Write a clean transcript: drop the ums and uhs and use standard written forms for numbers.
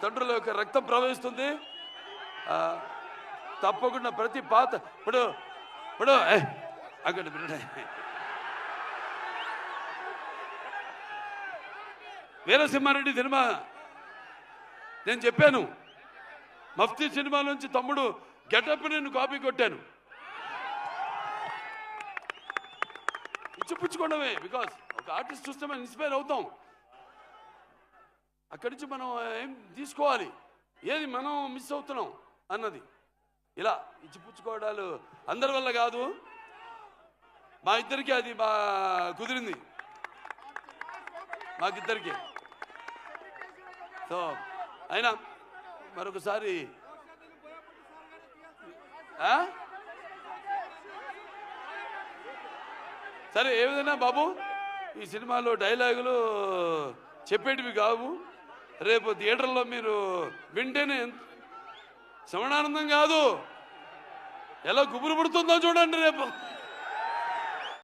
తండ్రుల యొక్క రక్తం ప్రవహిస్తుంది. తప్పకుండా ప్రతి పాత ఇప్పుడు అక్కడ వీరసింహారెడ్డి సినిమా నేను చెప్పాను, మఫ్తీ సినిమా నుంచి తమ్ముడు గెటప్ నేను కాపీ కొట్టాను. ఇచ్చిపుచ్చుకోవడమే, బికాస్ ఒక ఆర్టిస్ట్ చూస్తే మనం ఇన్స్పైర్ అవుతాం. అక్కడి నుంచి మనం ఏం తీసుకోవాలి, ఏది మనం మిస్ అవుతున్నాం అన్నది. ఇలా ఇచ్చిపుచ్చుకోవడాలు అందరి వల్ల కాదు, మా ఇద్దరికి అది కుదిరింది, మాకిద్దరికి. సో అయినా మరొకసారి సరే, ఏ విధంగా బాబు ఈ సినిమాలో డైలాగులు చెప్పేటివి కావు. రేపు థియేటర్లో మీరు వింటేనే శ్రవణానందం కాదు, ఎలా గుబురు పుడుతుందో చూడండి రేపు.